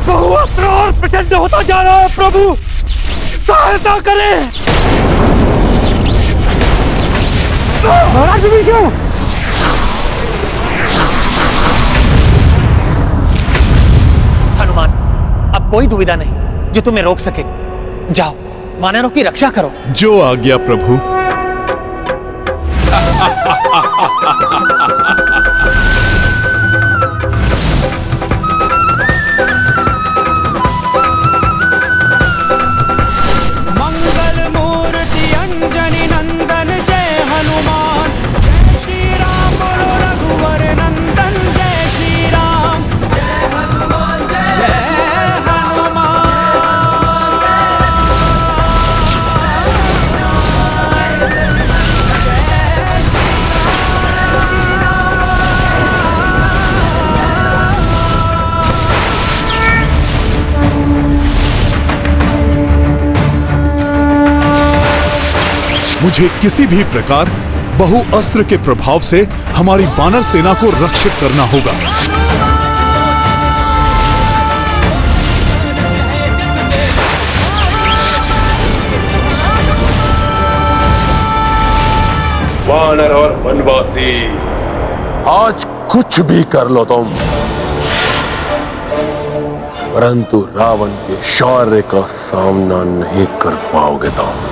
बहुअस्त्र और प्रचंड होता जा रहा है प्रभु, सहायता करें। महाराज विभीषण! हनुमान, अब कोई दुविधा नहीं जो तुम्हें रोक सके। जाओ, वानरों की रक्षा करो। जो आज्ञा प्रभु। मंगल मूर्ति अंजनी नंदन जय हनुमान, जय श्री राम बोलो रघुवर नंदन, जय श्री राम, जय हनुमान, जय हनुमान। मुझे किसी भी प्रकार बहुअस्त्र के प्रभाव से हमारी वानर सेना को रक्षित करना होगा। वानर और वनवासी, आज कुछ भी कर लो तुम, परंतु रावण के शौर्य का सामना नहीं कर पाओगे तुम।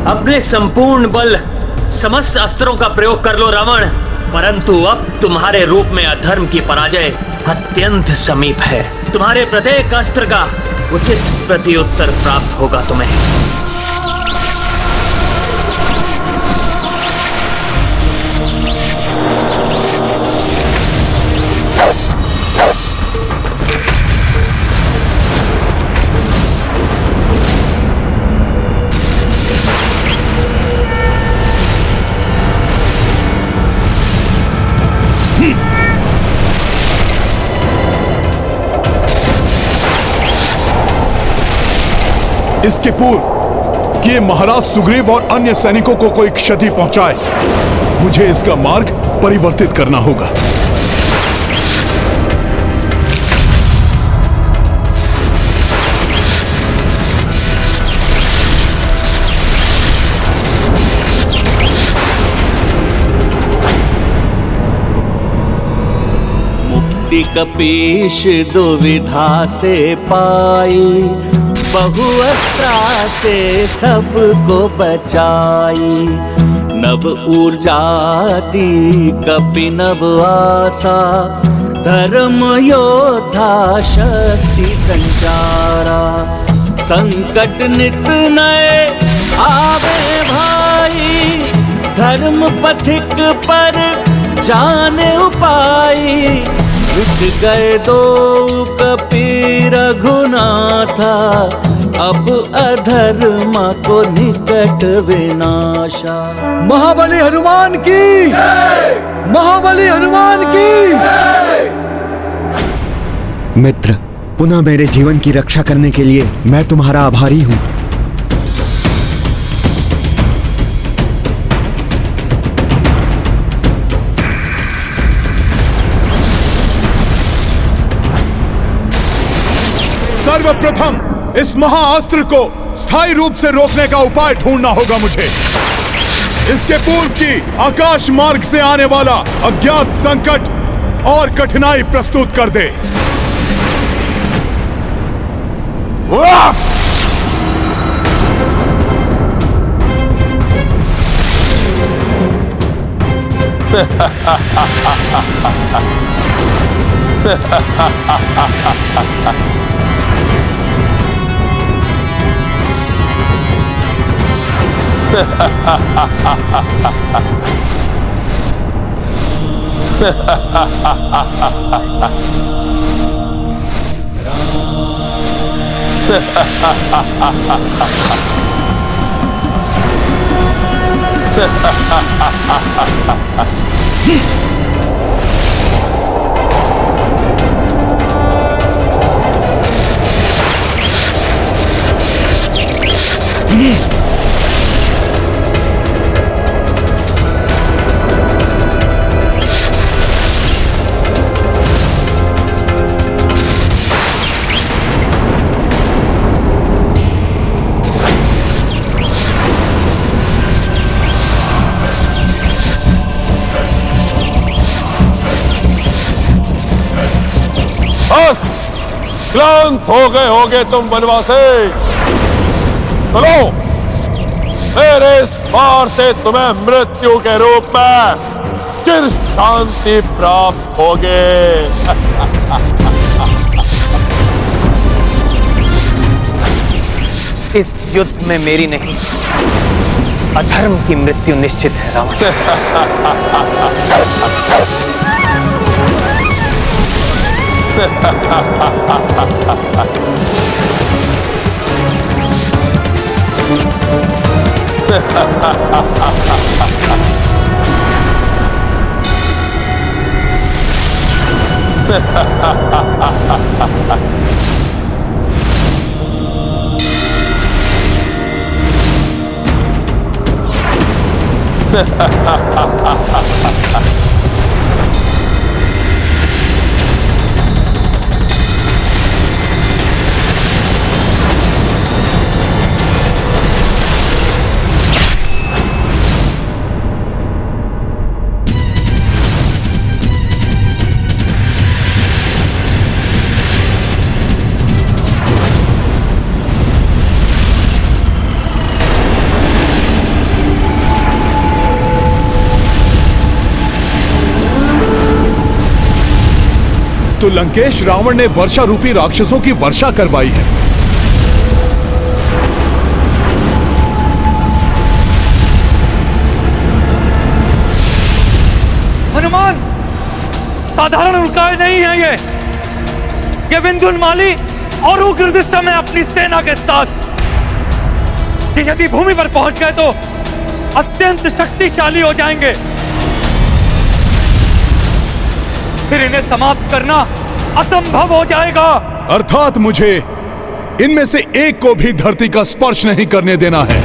अपने संपूर्ण बल, समस्त अस्त्रों का प्रयोग कर लो रावण, परंतु अब तुम्हारे रूप में अधर्म की पराजय अत्यंत समीप है। तुम्हारे प्रत्येक अस्त्र का उचित प्रत्युत्तर प्राप्त होगा तुम्हें। इसके पूर्व कि महाराज सुग्रीव और अन्य सैनिकों को कोई क्षति पहुंचाए, मुझे इसका मार्ग परिवर्तित करना होगा। मुक्ति कपीश दुविधा से पाई, बहुअस्त्रा से सबको बचाई। नव ऊर्जा दी कपि नव आशा, धर्म योद्धा शक्ति संचारा। संकट नित नए आवे भाई, धर्म पथिक पर जाने उपाय। जुट गए दो कपि रघुनाथा, अब अधर्मा को निकट विनाशा। महाबली हनुमान की, महाबली हनुमान की। मित्र, पुनः मेरे जीवन की रक्षा करने के लिए मैं तुम्हारा आभारी हूं। सर्वप्रथम इस महाअस्त्र को स्थायी रूप से रोकने का उपाय ढूंढना होगा मुझे। इसके पूर्व की आकाश मार्ग से आने वाला अज्ञात संकट और कठिनाई प्रस्तुत कर दे। क्लांत हो गए होगे तुम वनवासी। चलो, मेरे इस वार से तुम्हें मृत्यु के रूप में चिर शांति प्राप्त होगे। इस युद्ध में मेरी नहीं, अधर्म की मृत्यु निश्चित है रावण। तो लंकेश रावण ने वर्षा रूपी राक्षसों की वर्षा करवाई है। हनुमान, साधारण उल्काएं नहीं है ये विंध्योन्माली और उग्रदृष्टा में अपनी सेना के साथ ये यदि भूमि पर पहुंच गए तो अत्यंत शक्तिशाली हो जाएंगे। फिर इन्हें समाप्त करना असंभव हो जाएगा। अर्थात मुझे इनमें से एक को भी धरती का स्पर्श नहीं करने देना है।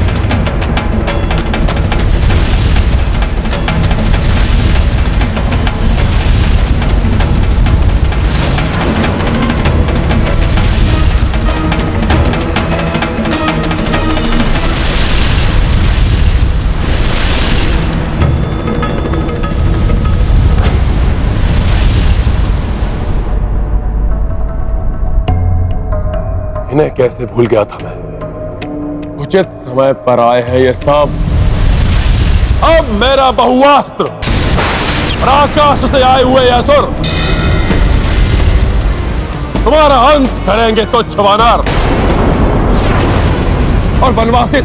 इन्हें कैसे भूल गया था मैं। उचित समय पर आए हैं ये सब। अब मेरा बहुआस्त्र और आकाश से आए हुए असुर तुम्हारा अंत करेंगे तुच्छ वानर। और वनवासी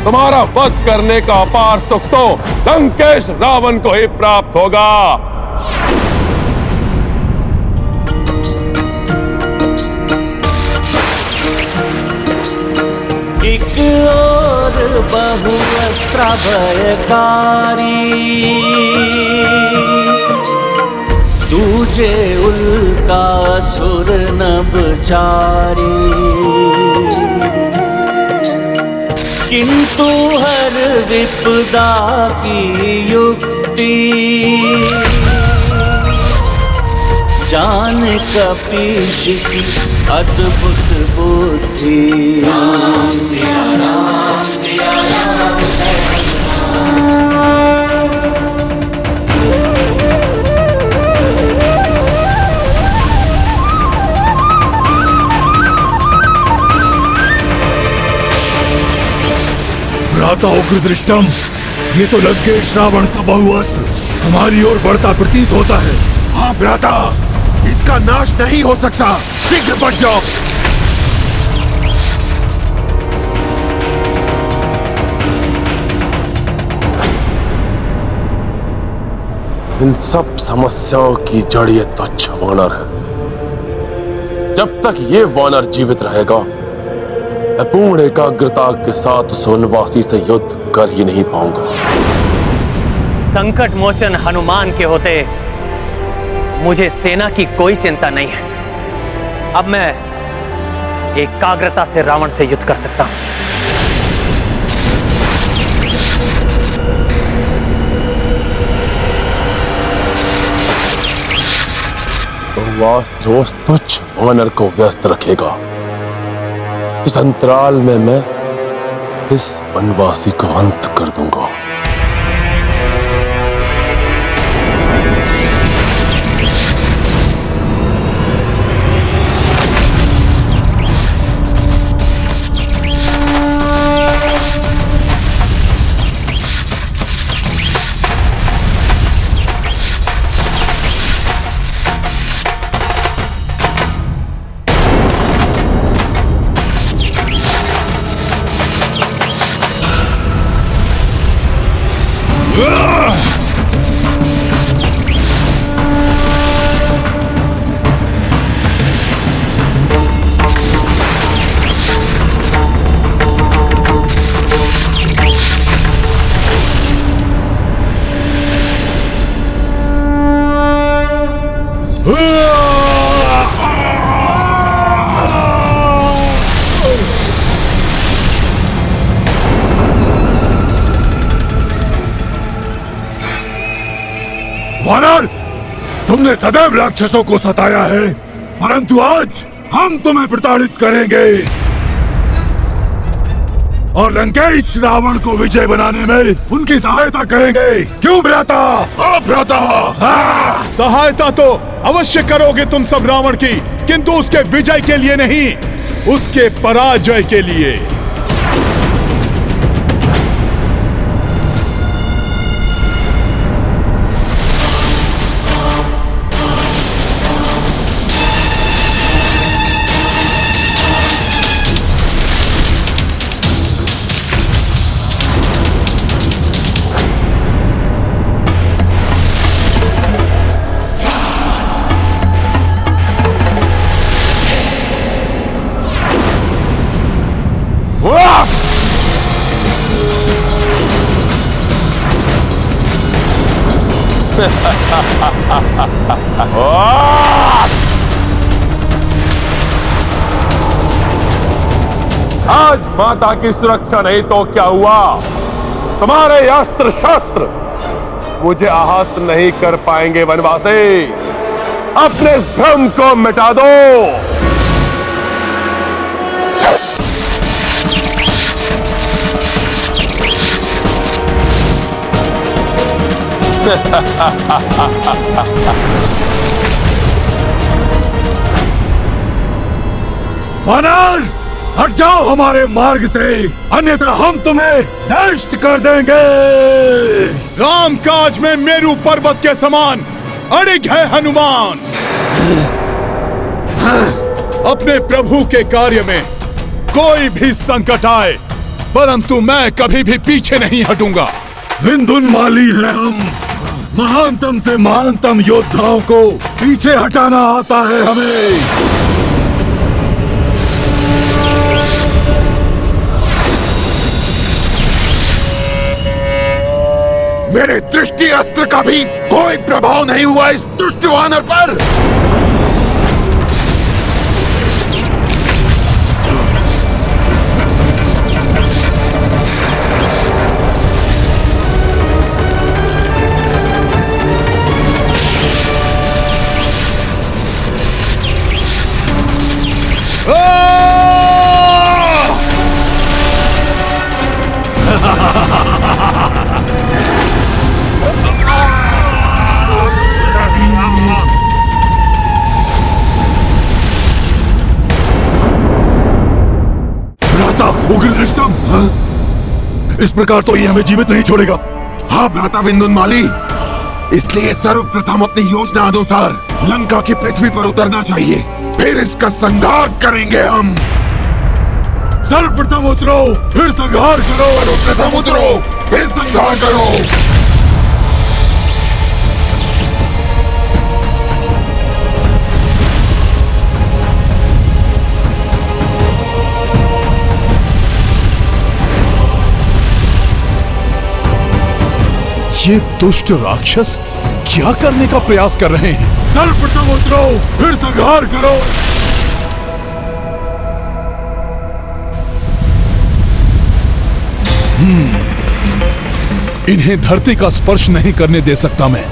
तुम्हारा वध करने का अपार सुख तो लंकेश रावण को ही प्राप्त होगा। एक और बहुअस्त्र भयकारी, दूजे उल्का सुर नभचारी। किंतु हर विपदा की युक्ति, जान कपीश की अद्भुत बुद्धि। राम सिया राम सिया राम भ्राता उग्रदृष्टम, ये तो लंकेश रावण का बहुअस्त्र हमारी ओर बढ़ता प्रतीत होता है। हाँ भ्राता, इसका नाश नहीं हो सकता। शीघ्र बढ़ जाओ। इन सब समस्याओं की जड़ ये तुच्छ वानर है। जब तक ये वानर जीवित रहेगा, मैं पूर्ण एकाग्रता के साथ उस वनवासी से युद्ध कर ही नहीं पाऊंगा। संकट मोचन हनुमान के होते मुझे सेना की कोई चिंता नहीं है। अब मैं एकाग्रता से रावण से युद्ध कर सकता हूं। बहुआस्त्र उस तुच्छ वानर को व्यस्त रखेगा। इस अंतराल में मैं इस वनवासी को अंत कर दूंगा। वानर, तुमने सदैव राक्षसों को सताया है, परंतु आज हम तुम्हें प्रताड़ित करेंगे और लंकेश रावण को विजय बनाने में उनकी सहायता करेंगे। क्यों भ्राता? हाँ भ्राता। हाँ। सहायता तो अवश्य करोगे तुम सब रावण की, किंतु उसके विजय के लिए नहीं, उसके पराजय के लिए। आज माता की सुरक्षा नहीं तो क्या हुआ? तुम्हारे अस्त्र शस्त्र मुझे आहत नहीं कर पाएंगे। वनवासी, अपने इस भ्रम को मिटा दो। वानर, हट जाओ हमारे मार्ग से, अन्यथा हम तुम्हें नष्ट कर देंगे। राम काज में मेरू पर्वत के समान अड़िग है हनुमान। अपने प्रभु के कार्य में कोई भी संकट आए, परंतु मैं कभी भी पीछे नहीं हटूंगा। विंधुनमाली है हम, महानतम से महानतम योद्धाओं को पीछे हटाना आता है हमें। मेरे दृष्टि अस्त्र का भी कोई प्रभाव नहीं हुआ इस दुष्ट वानर पर। उग्रदृष्टम, इस प्रकार तो ये हमें जीवित नहीं छोड़ेगा। हाँ भ्राता विंधुनमाली, इसलिए सर्वप्रथम अपनी योजना अनुसार लंका की पृथ्वी पर उतरना चाहिए, फिर इसका संहार करेंगे हम। सर्वप्रथम उतरो, फिर संहार करो। सर्वप्रथम उतरो, फिर संहार करो। ये दुष्ट राक्षस क्या करने का प्रयास कर रहे हैं? सर्वप्रथम उतरो, फिर संहार करो। इन्हें धरती का स्पर्श नहीं करने दे सकता मैं।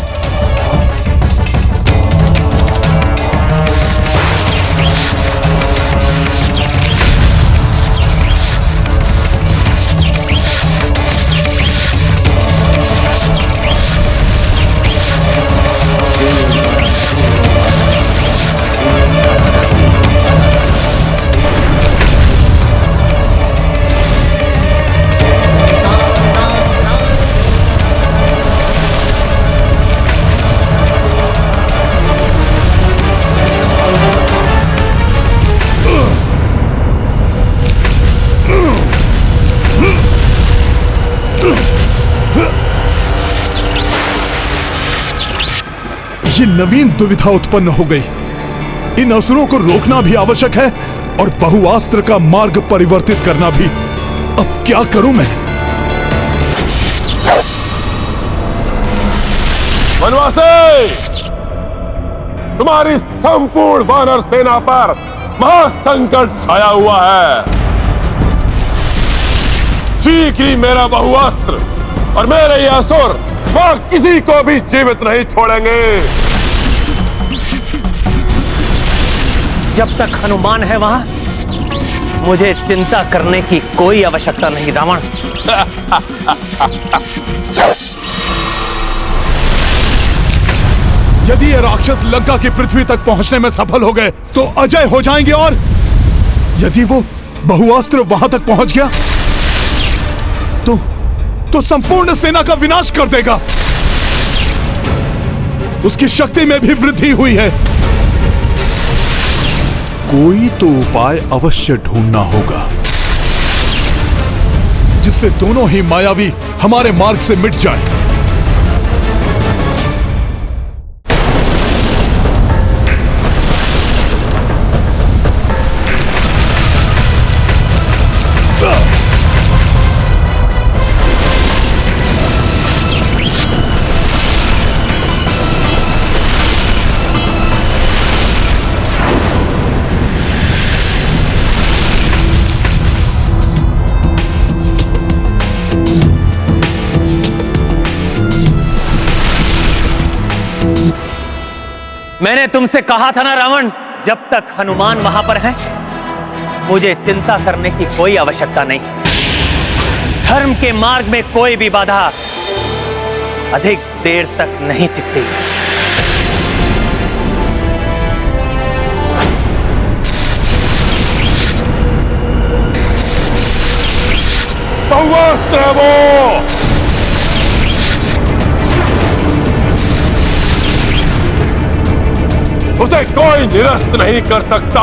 ये नवीन दुविधा उत्पन्न हो गई। इन असुरों को रोकना भी आवश्यक है और बहुआस्त्र का मार्ग परिवर्तित करना भी। अब क्या करूं मैं? वनवासी, तुम्हारी संपूर्ण वानर सेना पर महासंकट छाया हुआ है। शीघ्र ही मेरा बहुअस्त्र और मेरे ये असुर वह किसी को भी जीवित नहीं छोड़ेंगे। जब तक हनुमान है वहां मुझे चिंता करने की कोई आवश्यकता नहीं रावण। यदि ये राक्षस लंका की पृथ्वी तक पहुंचने में सफल हो गए तो अजय हो जाएंगे, और यदि वो बहुअस्त्र वहां तक पहुंच गया तो संपूर्ण सेना का विनाश कर देगा। उसकी शक्ति में भी वृद्धि हुई है। कोई तो उपाय अवश्य ढूंढना होगा जिससे दोनों ही मायावी हमारे मार्ग से मिट जाए। मैंने तुमसे कहा था ना रावण, जब तक हनुमान वहां पर है मुझे चिंता करने की कोई आवश्यकता नहीं। धर्म के मार्ग में कोई भी बाधा अधिक देर तक नहीं टिकती। बहुअस्त्र है वो। उसे कोई निरस्त नहीं कर सकता।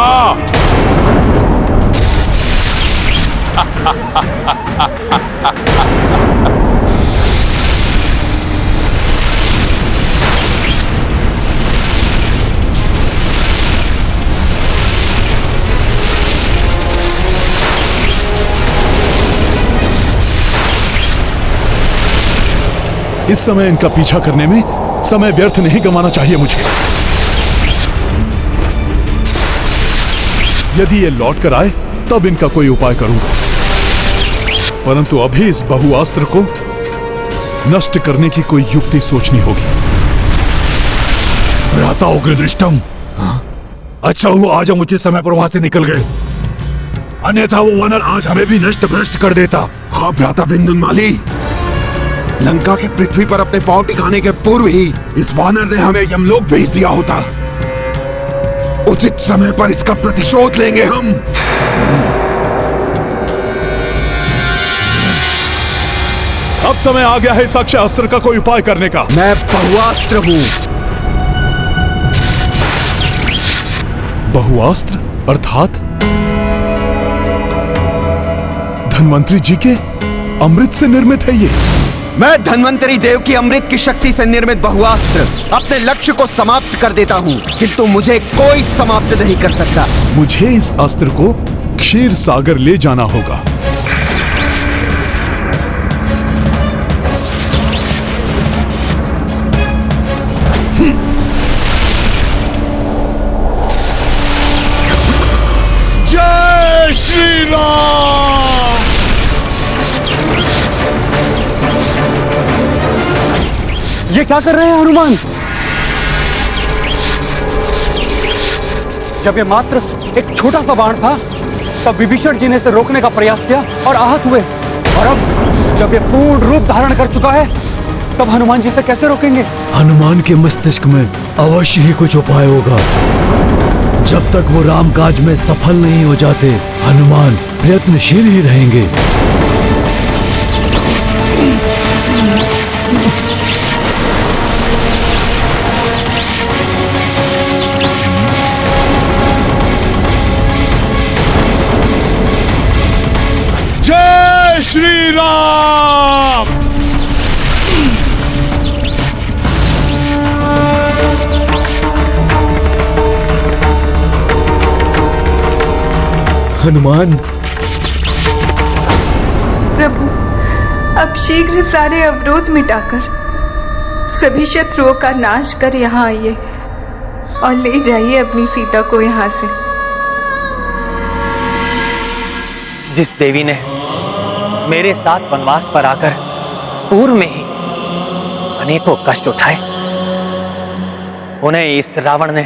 इस समय इनका पीछा करने में समय व्यर्थ नहीं गंवाना चाहिए मुझे। यदि ये लौट कर आए तब इनका कोई उपाय करूंगा, परंतु अभी इस बहुअस्त्र को नष्ट करने की कोई युक्ति सोचनी होगी। भ्राता उग्रदृष्टम, अच्छा हुआ आज हम उचित समय पर वहां से निकल गए, अन्यथा वो वानर आज हमें भी नष्ट भ्रष्ट कर देता। हाँ भ्राता विंध्यामाली, लंका के पृथ्वी पर अपने पांव टिकाने के पूर्व ही इस वानर ने हमें यमलोक भेज दिया होता। उचित समय पर इसका प्रतिशोध लेंगे हम। अब समय आ गया है इस अक्षय अस्त्र का कोई उपाय करने का। मैं बहुअस्त्र हूं। बहुअस्त्र अर्थात धन्वंतरी जी के अमृत से निर्मित है ये। मैं धन्वंतरी देव की अमृत की शक्ति से निर्मित बहुअस्त्र अपने लक्ष्य को समाप्त कर देता हूं, किंतु मुझे कोई समाप्त नहीं कर सकता। मुझे इस अस्त्र को क्षीर सागर ले जाना होगा। जय श्री राम। ये क्या कर रहे हैं हनुमान? जब ये मात्र एक छोटा सा बाण था तब विभीषण जी ने इसे रोकने का प्रयास किया और आहत हुए, और अब जब ये पूर्ण रूप धारण कर चुका है तब हनुमान जी से कैसे रोकेंगे? हनुमान के मस्तिष्क में अवश्य ही कुछ उपाय होगा। जब तक वो राम काज में सफल नहीं हो जाते हनुमान प्रयत्नशील ही रहेंगे। जय श्री राम। हनुमान, प्रभु, अब शीघ्र सारे अवरोध मिटाकर सभी शत्रुओं का नाश कर यहाँ आइए और ले जाइए अपनी सीता को यहाँ से। जिस देवी ने मेरे साथ वनवास पर आकर पूर्व में ही अनेकों कष्ट उठाए, उन्हें इस रावण ने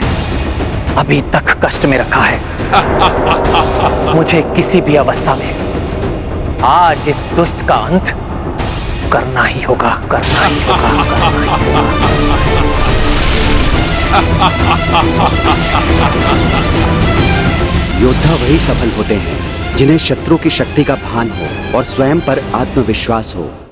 अभी तक कष्ट में रखा है। मुझे किसी भी अवस्था में आज इस दुष्ट का अंत करना ही होगा, करना ही होगा, करना ही होगा। योद्धा वही सफल होते हैं जिन्हें शत्रु की शक्ति का भान हो और स्वयं पर आत्मविश्वास हो।